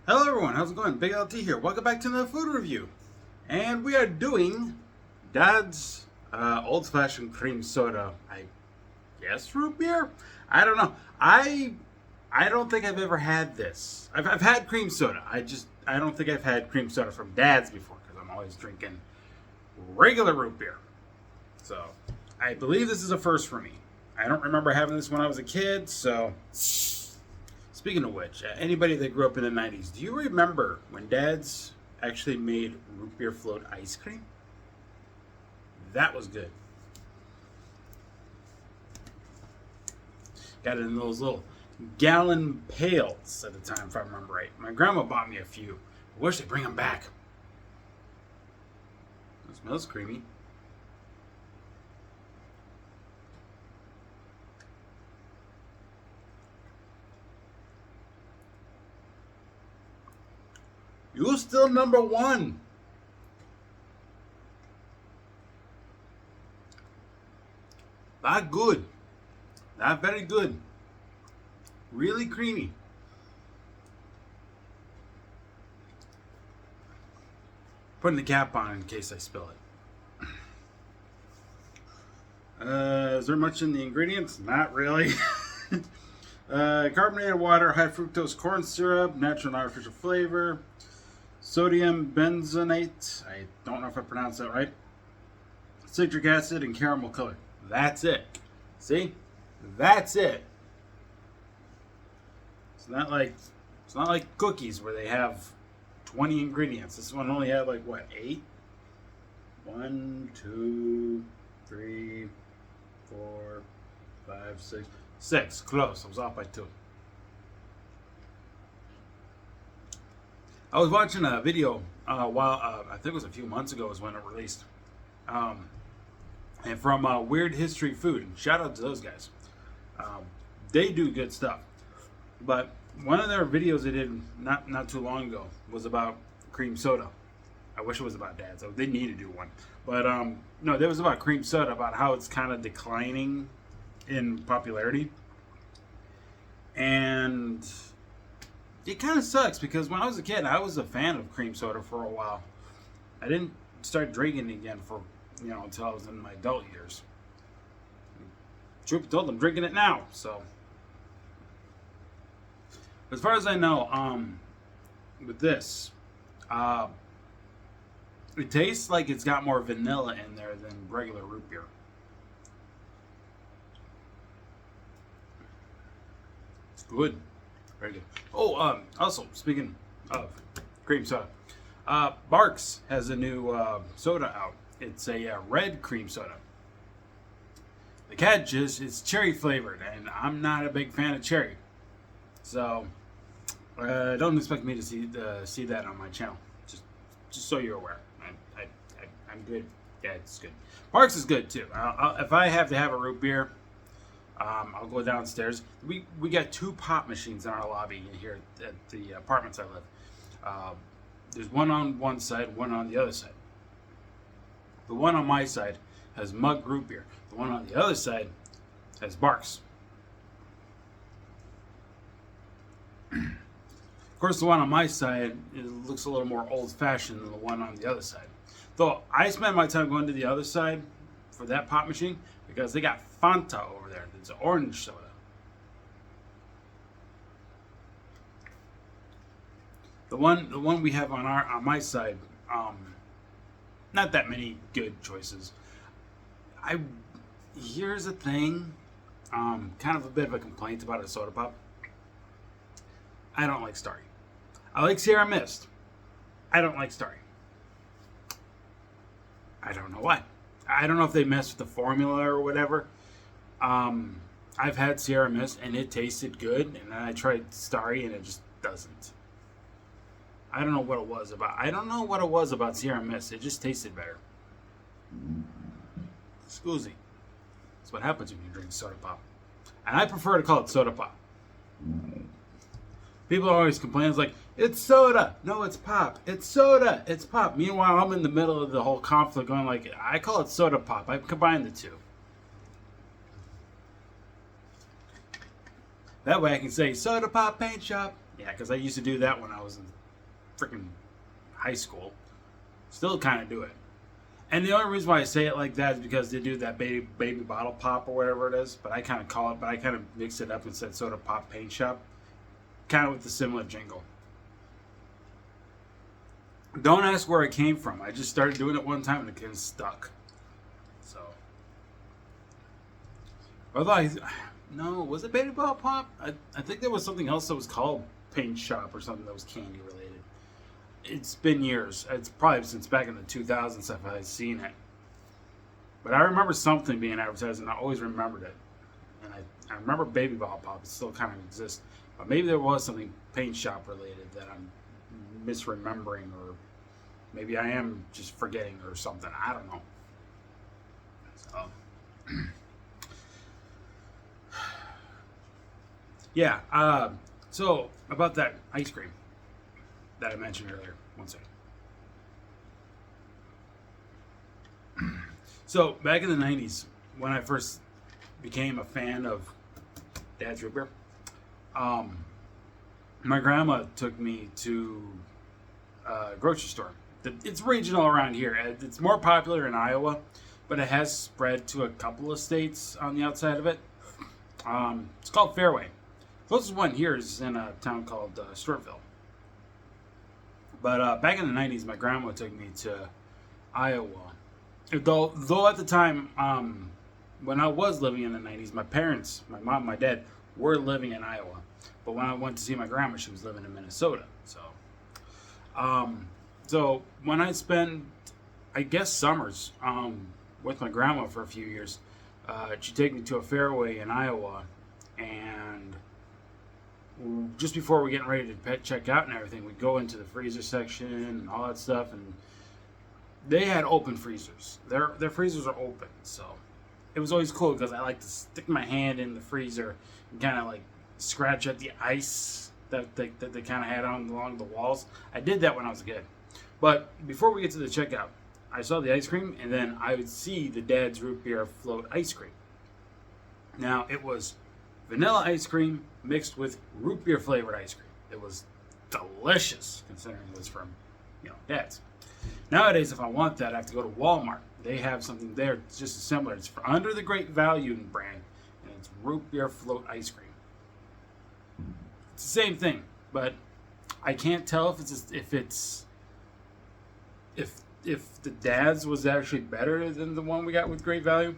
Hello everyone, how's it going? BigLT here. Welcome back to another food review. And we are doing Dad's old-fashioned cream soda. I guess root beer? I don't know. I don't think I've ever had this. I've had cream soda. I don't think I've had cream soda from Dad's before because I'm always drinking regular root beer. So I believe this is a first for me. I don't remember having this when I was a kid, so speaking of which, anybody that grew up in the 90s, do you remember when Dads actually made root beer float ice cream? That was good. Got it in those little gallon pails at the time, if I remember right. My grandma bought me a few. I wish they'd bring them back. It smells creamy. You're still number one. Not good. Not very good. Really creamy. Putting the cap on in case I spill it. Is there much in the ingredients? Not really. Carbonated water, high fructose corn syrup, natural and artificial flavor, sodium benzoate, I don't know if I pronounced that right, citric acid, and caramel color. That's it. See? That's it. It's not like cookies where they have 20 ingredients. This one only had like what, 8? 1, 2, 3, 4, 5, 6. 6. Close. I was off by 2. I was watching a video I think it was a few months ago is when it released. And from Weird History Food. And shout out to those guys. They do good stuff. But one of their videos they did not too long ago was about cream soda. I wish it was about Dad's. So they need to do one. But no, that was about cream soda, about how it's kind of declining in popularity. And it kind of sucks because when I was a kid, I was a fan of cream soda for a while. I didn't start drinking it again for, until I was in my adult years. Truth be told, I'm drinking it now. So, as far as I know, with this, it tastes like it's got more vanilla in there than regular root beer. It's good. Very good. Oh, also, speaking of cream soda, Barks has a new soda out. It's a red cream soda. The catch is it's cherry flavored, and I'm not a big fan of cherry. So, don't expect me to see that on my channel. Just so you're aware. I'm good. Yeah, it's good. Barks is good, too. If I have to have a root beer, I'll go downstairs. We got 2 pop machines in our lobby here at the apartments I live. There's one on one side, one on the other side. The one on my side has mug root beer. The one on the other side has Barks. Of course, the one on my side, it looks a little more old-fashioned than the one on the other side. Though I spend my time going to the other side for that pop machine because they got Fanta over there. It's an orange soda. The one we have on my side, not that many good choices. Here's the thing, kind of a bit of a complaint about a soda pop. I don't like Starry. I like Sierra Mist. I don't like Starry. I don't know why. I don't know if they messed with the formula or whatever. I've had Sierra Mist and it tasted good, and then I tried Starry and it just doesn't. I don't know what it was about. I don't know what it was about Sierra Mist. It just tasted better. Scusi. That's what happens when you drink soda pop. And I prefer to call it soda pop. People always complain, it's like, it's soda. No, it's pop. It's soda. It's pop. Meanwhile, I'm in the middle of the whole conflict going like, I call it soda pop. I combine the two. That way I can say, soda pop paint shop. Yeah, because I used to do that when I was in freaking high school. Still kind of do it. And the only reason why I say it like that is because they do that baby bottle pop or whatever it is. But I kind of call it, but I kind of mix it up and said Soda Pop Paint Shop. Kind of with the similar jingle. Don't ask where it came from. I just started doing it one time and it kind of stuck. So. Although no, was it Baby Bottle Pop? I think there was something else that was called Paint Shop or something that was candy related. It's been years. It's probably since back in the 2000s if I've seen it. But I remember something being advertised, and I always remembered it. And I remember Baby Bottle Pop. It still kind of exists. But maybe there was something Paint Shop related that I'm misremembering, or maybe I am just forgetting or something. I don't know. So, yeah. So about that ice cream that I mentioned earlier. One second. So back in the 90s, when I first became a fan of Dad's Root Beer, my grandma took me to a grocery store. It's regional around here. It's more popular in Iowa, but it has spread to a couple of states on the outside of it. It's called Fairway. Closest one here is in a town called Stewartville. But back in the 90s, my grandma took me to Iowa. Though at the time, when I was living in the 90s, my parents, my mom, my dad, were living in Iowa. But when I went to see my grandma, she was living in Minnesota. So when I spent, I guess, summers with my grandma for a few years, she'd take me to a Fairway in Iowa, and just before we're getting ready to check out and everything, we'd go into the freezer section and all that stuff, and they had open freezers. Their freezers are open, so it was always cool because I like to stick my hand in the freezer and kind of like scratch at the ice that they kind of had along the walls. I did that when I was a kid. But before we get to the checkout, I saw the ice cream, and then I would see the Dad's Root Beer Float ice cream. Now, it was vanilla ice cream mixed with root beer flavored ice cream. It was delicious, considering it was from, Dad's. Nowadays, if I want that, I have to go to Walmart. They have something there just as similar. It's under the Great Value brand, and it's root beer float ice cream. It's the same thing, but I can't tell if the Dad's was actually better than the one we got with Great Value.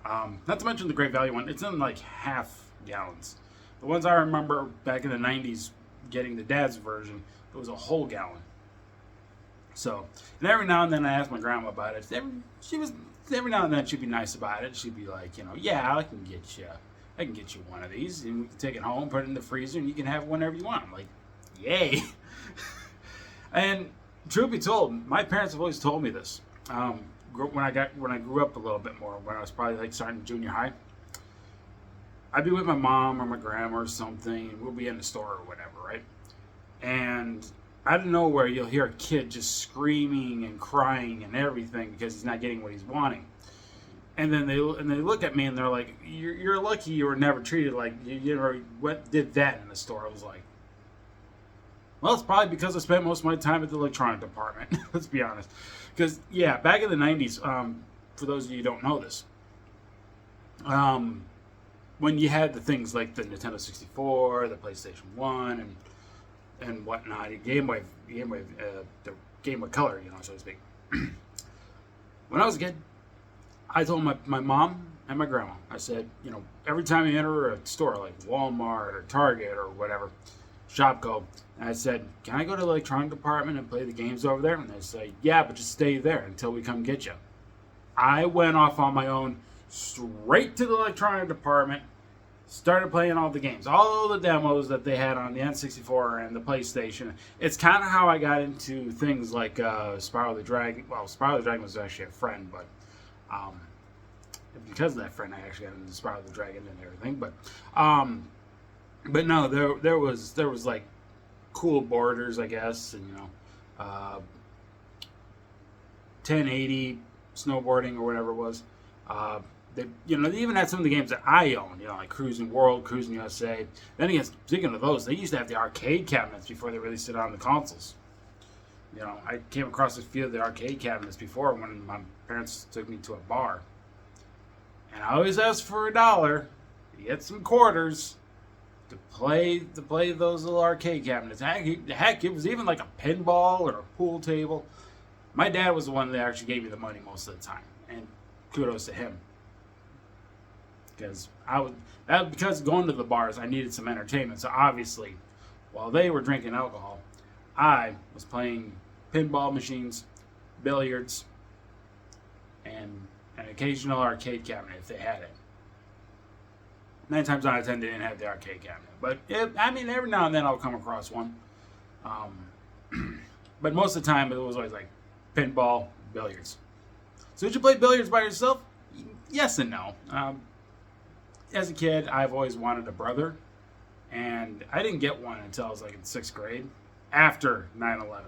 Not to mention the Great Value one. It's in like half gallons. The ones I remember back in the 90s getting the Dad's version, it was a whole gallon. So, and every now and then I asked my grandma about it. Every now and then she'd be nice about it. She'd be like, yeah, I can get you one of these, and we can take it home, put it in the freezer, and you can have it whenever you want. I'm like, yay. And truth be told, my parents have always told me this. When I grew up a little bit more, when I was probably like starting junior high, I'd be with my mom or my grandma or something, and we'll be in the store or whatever, right? And out of nowhere, you'll hear a kid just screaming and crying and everything because he's not getting what he's wanting. And then they look at me and they're like, "You're lucky you were never treated like you never did that in the store." I was like, well, it's probably because I spent most of my time at the electronic department. Let's be honest. Because, yeah, back in the 90s, for those of you who don't know this, when you had the things like the Nintendo 64, the PlayStation 1, and whatnot, the Game Boy Color, so to speak. When I was a kid, I told my mom and my grandma, I said, every time you enter a store like Walmart or Target or whatever, Shopko, and I said, can I go to the electronic department and play the games over there? And they say, yeah, but just stay there until we come get you. I went off on my own, straight to the electronic department, started playing all the games, all the demos that they had on the N64 and the PlayStation. It's kind of how I got into things like Spyro the Dragon. Well, Spyro the Dragon was actually a friend, but because of that friend, I actually got into Spyro the Dragon and everything. But no, there was like cool borders, I guess, and 1080 snowboarding or whatever it was. they even had some of the games that I own, like Cruising World, Cruising USA. Then again, speaking of those, they used to have the arcade cabinets before they released it on the consoles. I came across a few of the arcade cabinets before when my parents took me to a bar. And I always asked for $1 to get some quarters to play those little arcade cabinets. Heck, it was even like a pinball or a pool table. My dad was the one that actually gave me the money most of the time, and kudos to him. Because because going to the bars, I needed some entertainment. So obviously, while they were drinking alcohol, I was playing pinball machines, billiards, and an occasional arcade cabinet if they had it. 9 times out of 10, they didn't have the arcade cabinet. But, every now and then I'll come across one. But most of the time, it was always like pinball, billiards. So did you play billiards by yourself? Yes and no. As a kid, I've always wanted a brother. And I didn't get one until I was like in 6th grade, after 9/11.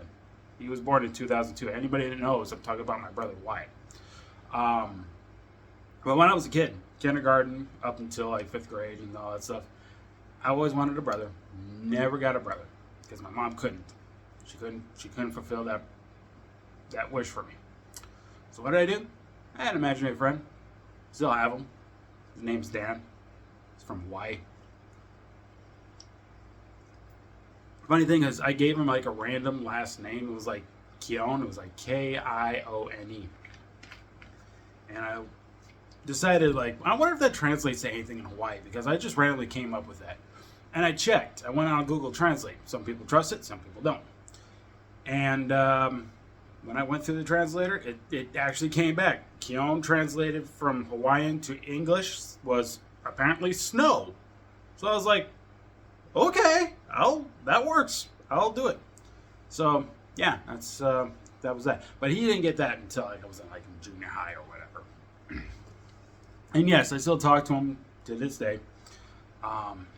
He was born in 2002. Anybody that knows, I'm talking about my brother Wyatt. But when I was a kid, kindergarten up until like 5th grade and all that stuff, I always wanted a brother. Never got a brother because my mom couldn't. She couldn't fulfill that wish for me. So what did I do? I had an imaginary friend. Still have him. His name's Dan. He's from Hawaii. Funny thing is, I gave him like a random last name. It was like Kione. It was like Kione. And I decided, like, I wonder if that translates to anything in Hawaii, because I just randomly came up with that. And I checked. I went on Google Translate. Some people trust it, some people don't. And when I went through the translator, it actually came back. Kione translated from Hawaiian to English was apparently snow. So I was like, okay, that works. I'll do it. So yeah, that was that. But he didn't get that until I was in junior high or whatever. And yes, I still talk to him to this day.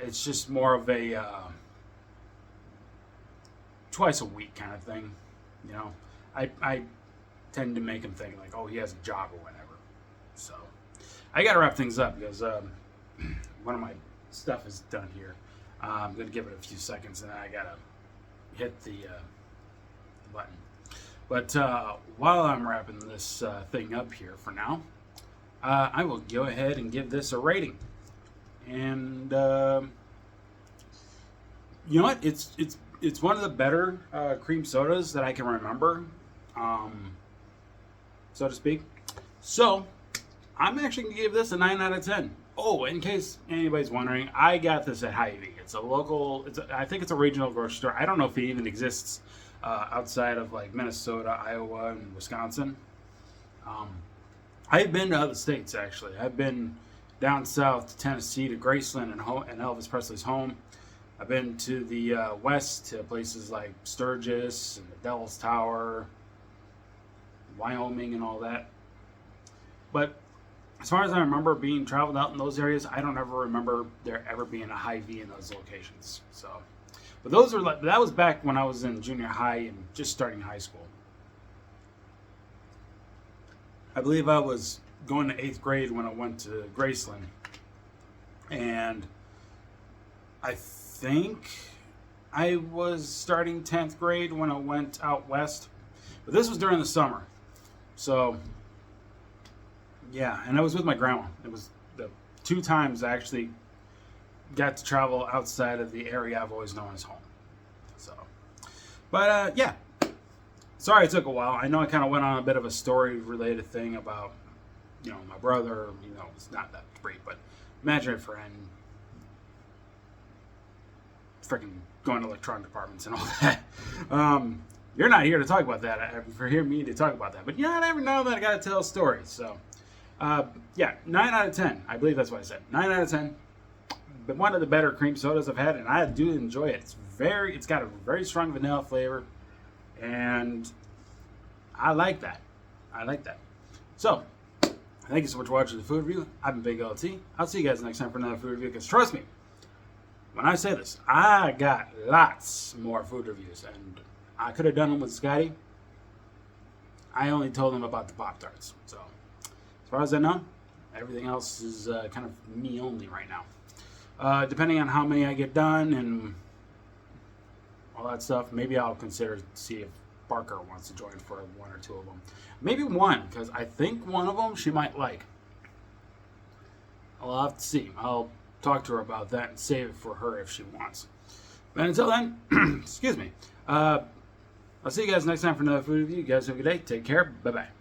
It's just more of a twice a week kind of thing. I tend to make him think like, oh, he has a job or whatever. So I got to wrap things up because one of my stuff is done here. I'm going to give it a few seconds and then I got to hit the button. But while I'm wrapping this thing up here for now, I will go ahead and give this a rating. And you know what? It's one of the better cream sodas that I can remember, so to speak. So I'm actually going to give this a 9 out of 10. Oh, in case anybody's wondering, I got this at Hy-Vee. It's a local, I think it's a regional grocery store. I don't know if it even exists outside of Minnesota, Iowa, and Wisconsin. I've been to other states, actually. I've been down south to Tennessee, to Graceland and Elvis Presley's home. I've been to the west to places like Sturgis and the Devil's Tower, Wyoming and all that. But as far as I remember being traveled out in those areas, I don't ever remember there ever being a Hy-Vee in those locations. So, but that was back when I was in junior high and just starting high school. I believe I was going to 8th grade when I went to Graceland, and I think I was starting 10th grade when I went out west, but this was during the summer. So yeah, and I was with my grandma. It was the 2 times I actually got to travel outside of the area I've always known as home. So, but yeah, sorry it took a while. I know I kind of went on a bit of a story-related thing about, my brother. It's not that great, but imaginary friend, freaking going to electronic departments and all that. You're not here to talk about that. For hearing me to talk about that, but every now and then I got to tell a story. So, yeah, 9 out of 10. I believe that's what I said. 9 out of 10. But one of the better cream sodas I've had, and I do enjoy it. It's got a very strong vanilla flavor, and I like that. So, thank you so much for watching the food review. I've been BigLT. I'll see you guys next time for another food review, because trust me, when I say this, I got lots more food reviews, and I could have done them with Scotty. I only told him about the Pop-Tarts. So, as far as I know, Everything else is kind of me only right now. Depending on how many I get done and all that stuff, maybe I'll consider see if Barker wants to join for one or two of them. Maybe one, because I think one of them she might like. I'll have to see. I'll talk to her about that and save it for her if she wants. But until then, excuse me. I'll see you guys next time for another food review. You guys have a good day. Take care. Bye-bye.